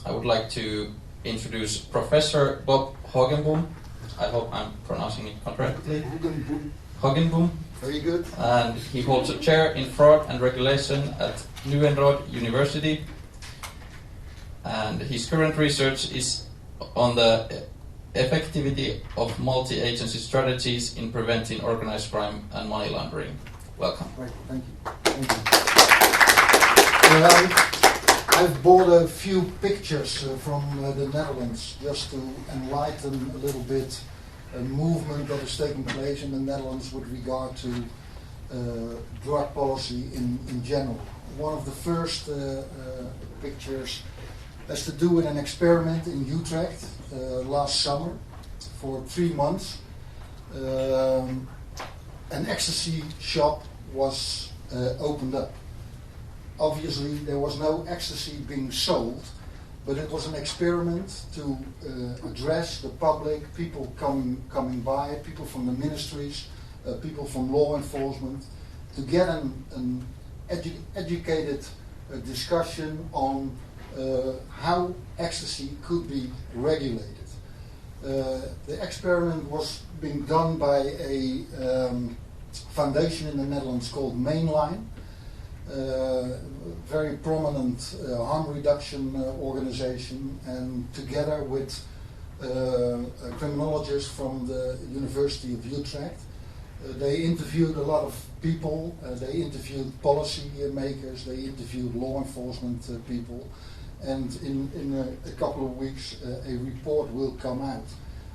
I would like to introduce Professor Bob Hoogenboom. I hope I'm pronouncing it correctly. Hoogenboom. Very good. And he holds a chair in fraud and regulation at Nieuwenrode University. And his current research is on the effectivity of multi-agency strategies in preventing organized crime and money laundering. Welcome. Right, thank you. I've brought a few pictures from the Netherlands just to enlighten a little bit a movement that is taking place in the Netherlands with regard to drug policy in general. One of the first pictures has to do with an experiment in Utrecht last summer for 3 months. An ecstasy shop was opened up. Obviously, there was no ecstasy being sold, but it was an experiment to address the public, people coming by, people from the ministries, people from law enforcement, to get an educated discussion on how ecstasy could be regulated. The experiment was being done by a foundation in the Netherlands called Mainline, very prominent harm reduction organization, and together with criminologists from the University of Utrecht. They interviewed a lot of people, they interviewed policy makers, they interviewed law enforcement people, and in a couple of weeks a report will come out.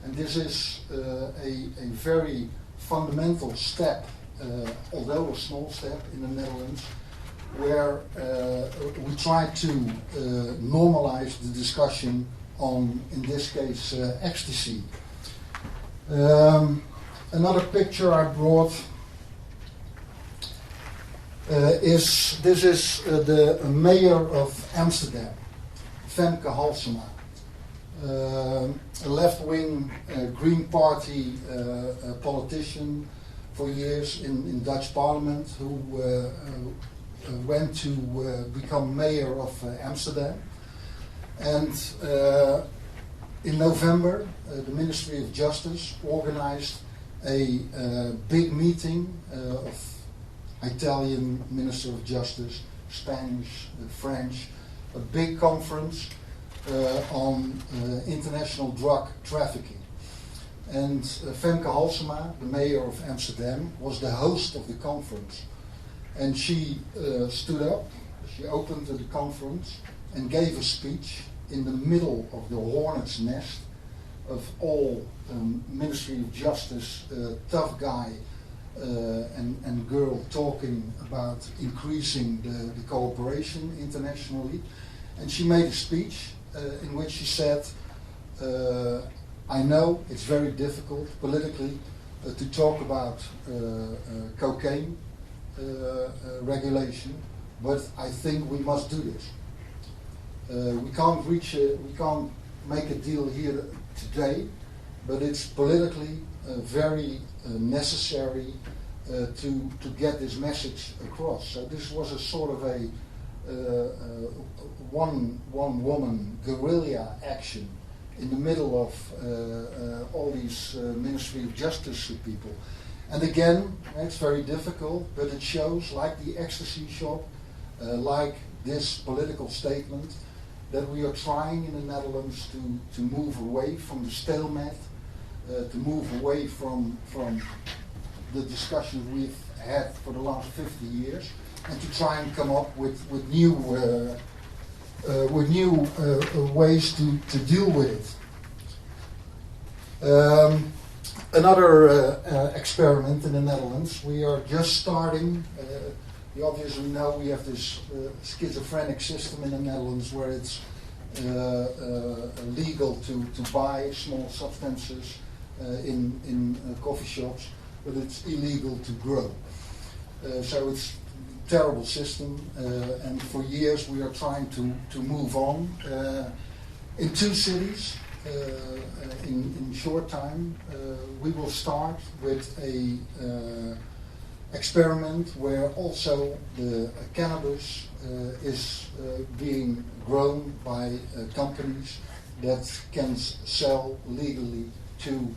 And this is a very fundamental step, although a small step in the Netherlands, where we try to normalize the discussion on, in this case, ecstasy. Another picture I brought is the mayor of Amsterdam, Femke Halsema, a left-wing Green Party politician for years in Dutch Parliament, who went to become mayor of Amsterdam. And in November, the Ministry of Justice organized a big meeting of Italian Minister of Justice, Spanish, French, a big conference on international drug trafficking. And Femke Halsema, the mayor of Amsterdam, was the host of the conference. And she stood up, she opened the conference and gave a speech in the middle of the hornet's nest of all Ministry of Justice tough guy and girl talking about increasing the cooperation internationally. And she made a speech in which she said, I know it's very difficult politically to talk about cocaine regulation, but I think we must do this. We can't make a deal here today, but it's politically very necessary to get this message across. So this was a sort of a one woman guerrilla action in the middle of all these Ministry of Justice people. And again, it's very difficult, but it shows, like the ecstasy shop, like this political statement, that we are trying in the Netherlands to move away from the stalemate, to move away from the discussions we've had for the last 50 years, and to try and come up with new ways to deal with it. Another experiment in the Netherlands, we are just starting. You obviously know we have this schizophrenic system in the Netherlands where it's legal to buy small substances in coffee shops, but it's illegal to grow. So it's a terrible system, and for years we are trying to move on. In 2 cities, in short time, we will start with experiment where also the cannabis is being grown by companies that can sell legally to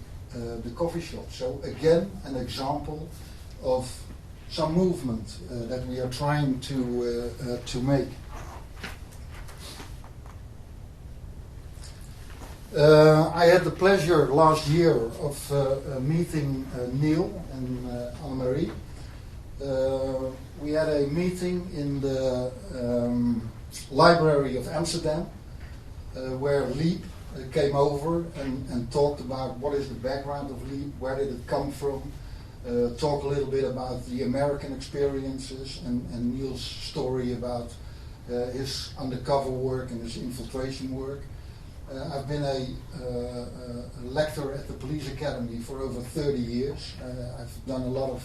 the coffee shop. So again, an example of some movement that we are trying to make. I had the pleasure last year of meeting Neil and Annemarie. We had a meeting in the library of Amsterdam where LEAP came over and talked about what is the background of LEAP, where did it come from, talk a little bit about the American experiences and Neil's story about his undercover work and his infiltration work. I've been a lecturer at the police academy for over 30 years. I've done a lot of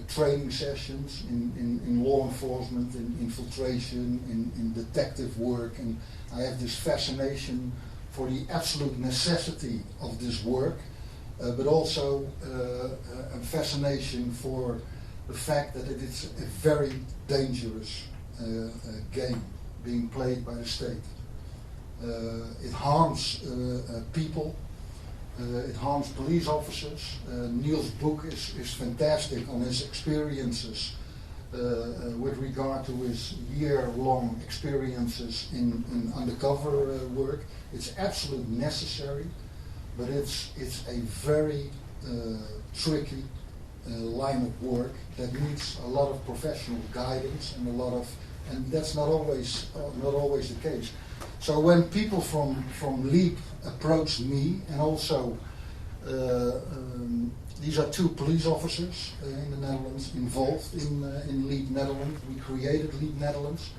training sessions in law enforcement, in infiltration, in detective work, and I have this fascination for the absolute necessity of this work, but also a fascination for the fact that it is a very dangerous game being played by the state. It harms people, it harms police officers. Neil's book is fantastic on his experiences with regard to his year-long experiences in undercover work. It's absolutely necessary, but it's a very tricky line of work that needs a lot of professional guidance and that's not always the case. So when people from LEAP approached me, and also these are two police officers in the Netherlands involved in LEAP Netherlands. We created LEAP Netherlands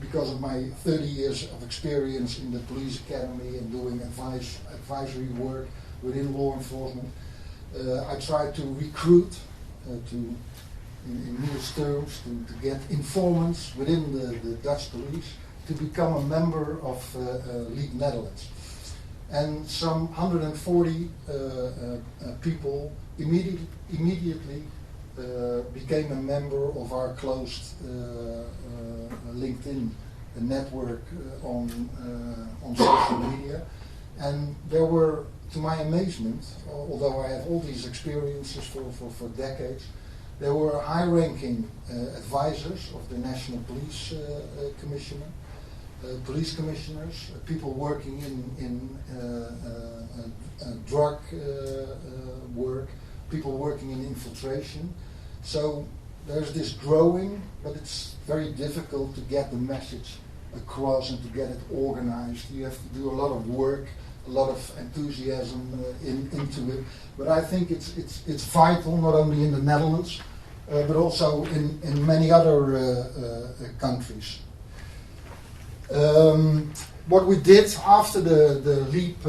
because of my 30 years of experience in the police academy and doing advisory work within law enforcement. I tried to recruit, in Niels' terms, to get informants within the Dutch police to become a member of LEAP Netherlands. And some 140 people immediately became a member of our closed LinkedIn network on social media. And there were, to my amazement, although I have all these experiences for decades, there were high-ranking advisors of the National Police Commissioner, police commissioners, people working in drug work, people working in infiltration. So there's this growing, but it's very difficult to get the message across and to get it organized. You have to do a lot of work, a lot of enthusiasm into it. But I think it's vital, not only in the Netherlands, but also in many other countries. What we did after the LEAP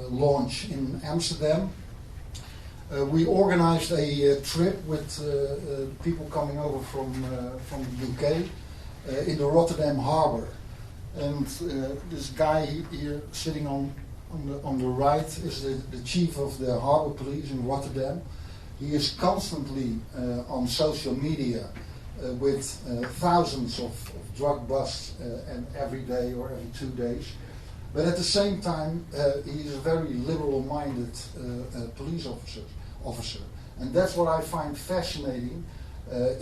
launch in Amsterdam, we organized a trip with people coming over from the UK in the Rotterdam Harbour. And this guy here sitting on the right is the chief of the harbour police in Rotterdam. He is constantly on social media with thousands of drug busts and every day or every 2 days. But at the same time, he is a very liberal-minded police officer. And that's what I find fascinating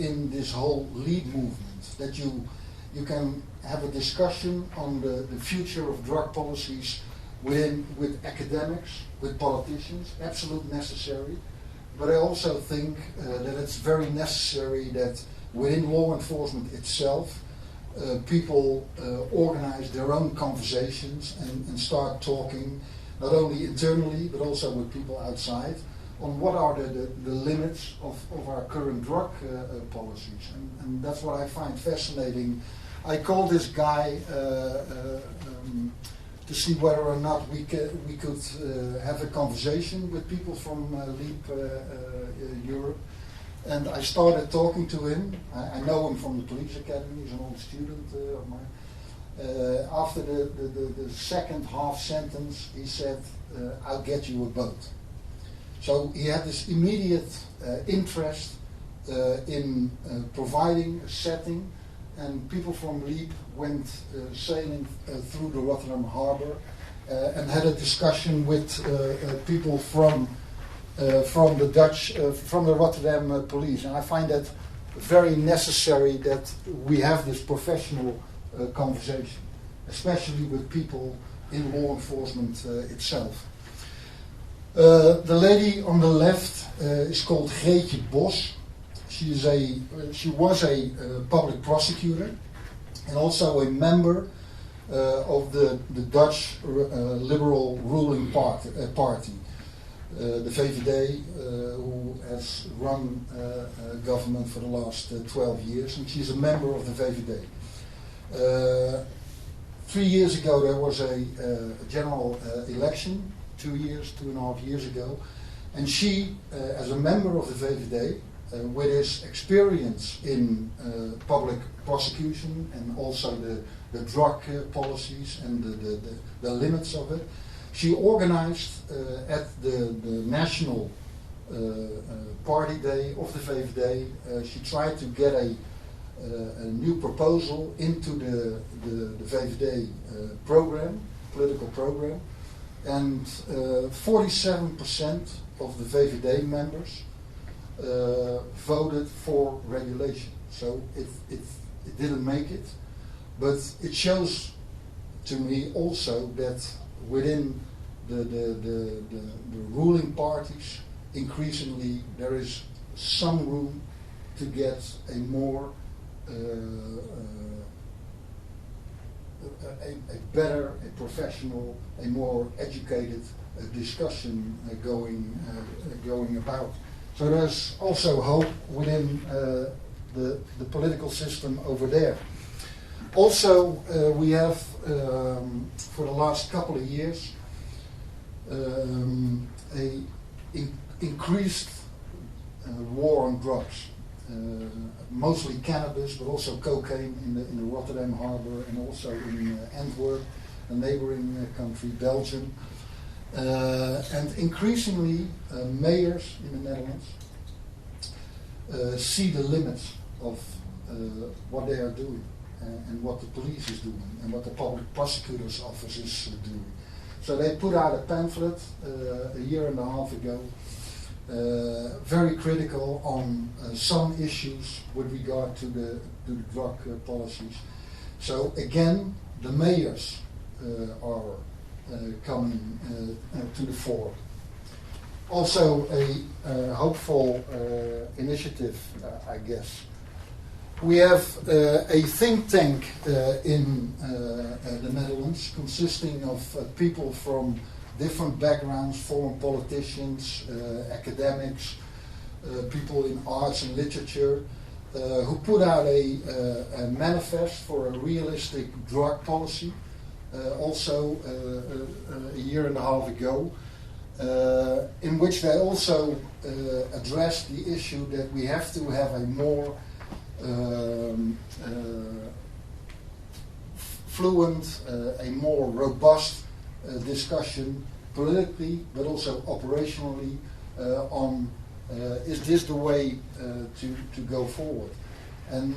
in this whole LEAP movement, that you can have a discussion on the future of drug policies with academics, with politicians, absolutely necessary. But I also think that it's very necessary that within law enforcement itself, people organize their own conversations and start talking, not only internally, but also with people outside, on what are the limits of our current drug policies. And that's what I find fascinating. I called this guy to see whether or not we could have a conversation with people from LEAP Europe. And I started talking to him. I know him from the police academy. He's an old student of mine. After the second half sentence, he said, "I'll get you a boat." So he had this immediate interest in providing a setting, and people from Leap went sailing through the Rotterdam harbor and had a discussion with people from the Dutch, from the Rotterdam police. And I find that very necessary that we have this professional conversation, especially with people in law enforcement itself. The lady on the left is called Greetje Bos. She was a public prosecutor and also a member of the Dutch liberal ruling party, the VVD, who has run government for the last 12 years, and she's a member of the VVD. 3 years ago there was a general election, 2.5 years ago, and she, as a member of the VVD, with his experience in public prosecution and also the drug policies and the limits of it, she organized at the national party day of the VVD, she tried to get a new proposal into the VVD program, political program, and 47% of the VVD members voted for regulation. So it didn't make it, but it shows to me also that within the ruling parties, increasingly there is some room to get a more a better, a professional, a more educated discussion going about. So there's also hope within the political system over there. Also, we have, for the last couple of years, increased war on drugs. Mostly cannabis, but also cocaine in the Rotterdam harbor and also in Antwerp, a neighboring country, Belgium. And increasingly, mayors in the Netherlands see the limits of what they are doing and what the police is doing and what the public prosecutor's office is doing. So they put out a pamphlet 1.5 years ago, very critical on some issues with regard to the drug policies. So again, the mayors are coming to the fore. Also a hopeful initiative, I guess. We have a think tank in the Netherlands consisting of people from different backgrounds, former politicians, academics, people in arts and literature, who put out a manifest for a realistic drug policy, also 1.5 years ago, in which they also addressed the issue that we have to have a more fluent, a more robust discussion politically, but also operationally, on is this the way to go forward? And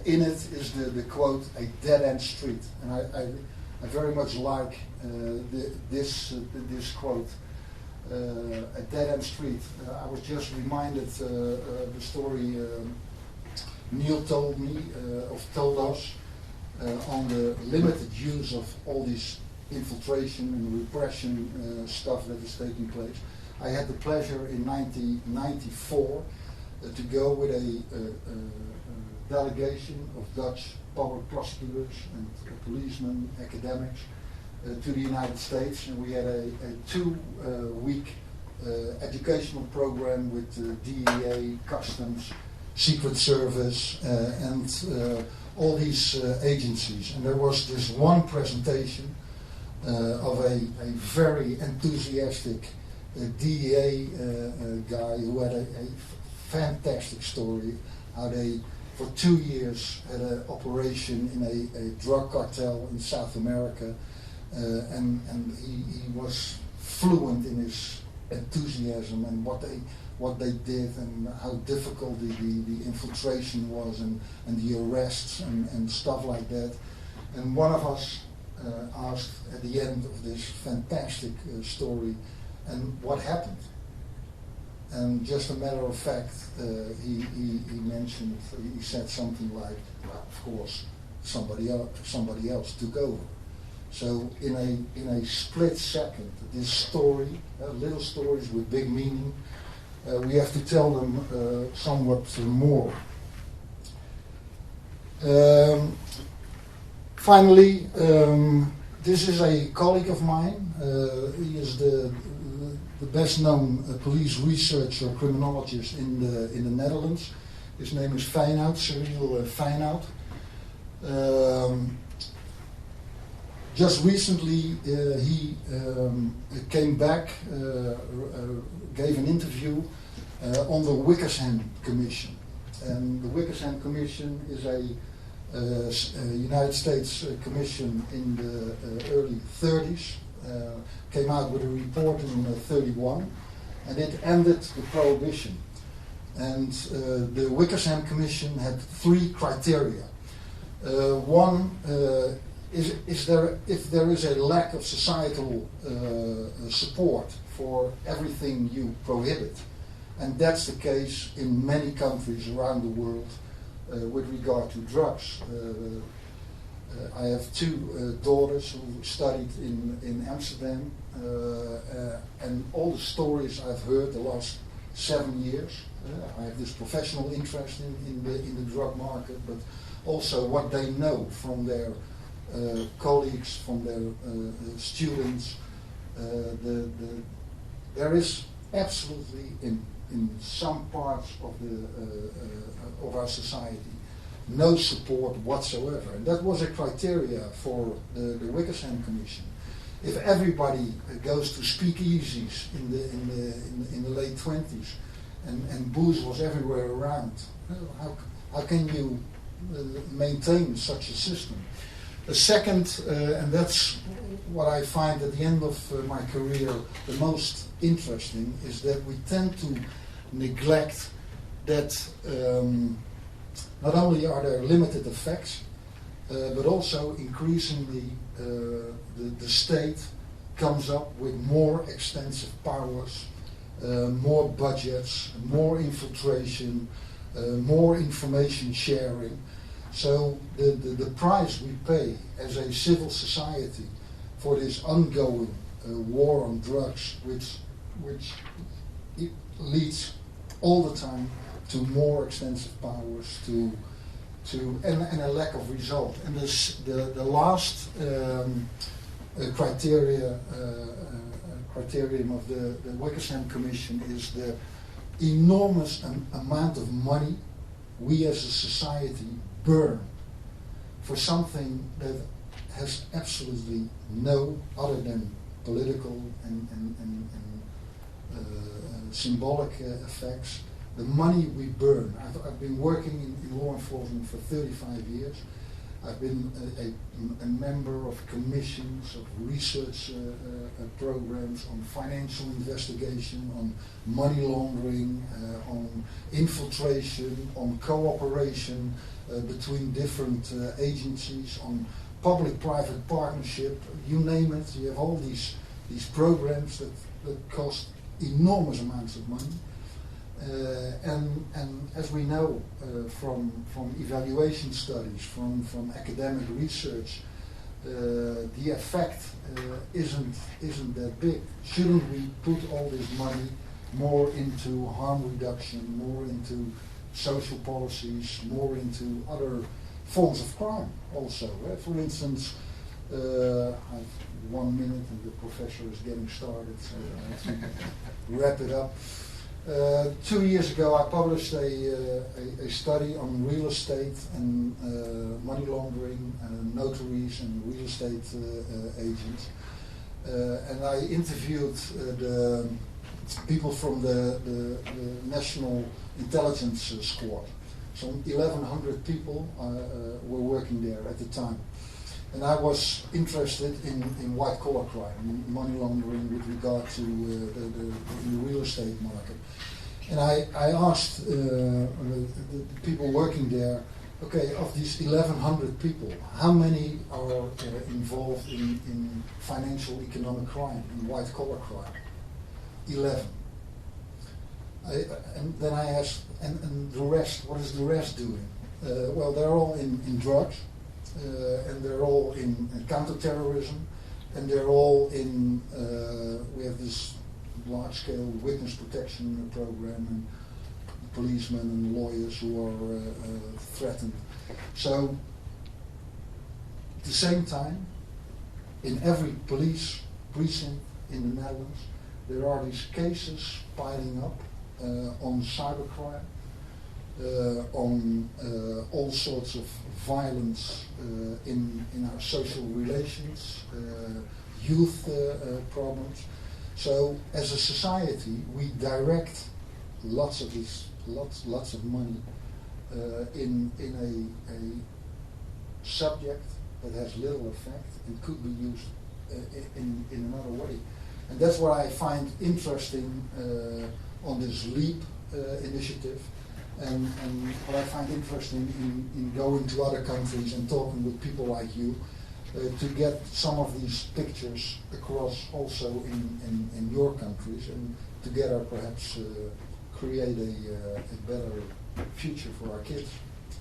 in it is the quote, a dead-end street. And I very much like this quote, a dead-end street. I was just reminded the story Neil told us on the limited use of all these infiltration and repression stuff that is taking place. I had the pleasure in 1994 to go with a delegation of Dutch public prosecutors and policemen, academics, to the United States, and we had a 2-week educational program with DEA, Customs, Secret Service, and all these agencies. And there was this one presentation of a very enthusiastic DEA guy who had a fantastic story how they, for 2 years, had an operation in a drug cartel in South America, and he was fluent in his enthusiasm and what they did and how difficult the infiltration was and the arrests and stuff like that. And one of us asked at the end of this fantastic story, and what happened? And just a matter of fact, he mentioned, he said something like, well, of course, somebody else took over. So in a split second, this story, little stories with big meaning, we have to tell them somewhat more. Finally, this is a colleague of mine. He is the best known police researcher, criminologist in the Netherlands. His name is Feyenoord, Cyril Feyenoord. Just recently, he came back, gave an interview on the Wickersham Commission. And the Wickersham Commission is a United States commission in the early 30s. Came out with a report in 31, and it ended the prohibition. And the Wickersham Commission had 3 criteria. One, if there is a lack of societal support for everything you prohibit, and that's the case in many countries around the world with regard to drugs. I have 2 daughters who studied in Amsterdam, and all the stories I've heard the last 7 years. I have this professional interest in the drug market, but also what they know from their colleagues, from their students. There is absolutely in some parts of our society no support whatsoever, and that was a criteria for the Wickersham Commission. If everybody goes to speakeasies in the late 20s, and booze was everywhere around, how can you maintain such a system? The second, and that's what I find at the end of my career the most interesting, is that we tend to neglect that not only are there limited effects, but also increasingly the state comes up with more extensive powers, more budgets, more infiltration, more information sharing. So the price we pay as a civil society for this ongoing war on drugs, which it leads all the time to more extensive powers, and a lack of result. And the last criterion of the Wickersham Commission is the enormous amount of money we as a society burn for something that has absolutely no, other than political and symbolic effects, the money we burn. I've been working in law enforcement for 35 years. I've been a member of commissions, of research programs on financial investigation, on money laundering, on infiltration, on cooperation between different agencies, on public-private partnership, you name it. You have all these programs that cost enormous amounts of money. And as we know from evaluation studies, from academic research, the effect isn't that big. Shouldn't we put all this money more into harm reduction, more into social policies, more into other forms of crime also? For instance, I have 1 minute and the professor is getting started, so I have to wrap it up. 2 years ago I published a study on real estate and money laundering, notaries and real estate agents. And I interviewed the people from the National Intelligence Squad. Some 1,100 people were working there at the time. And I was interested in white-collar crime, money laundering with regard to the real estate market. And I asked the people working there, okay, of these 1,100 people, how many are involved in financial economic crime, in white-collar crime? 11. And then I asked, and the rest, what is the rest doing? Well, they're all in drugs, and they're all in counterterrorism, and they're all in, we have this large-scale witness protection program, and policemen and lawyers who are threatened. So, at the same time, in every police precinct in the Netherlands, there are these cases piling up on cybercrime, on all sorts of violence in our social relations, youth problems. So, as a society, we direct lots of money in a subject that has little effect and could be used in another way. And that's what I find interesting on this LEAP initiative, and what I find interesting in going to other countries and talking with people like you, to get some of these pictures across also in your countries, and together perhaps create a better future for our kids.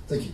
Thank you.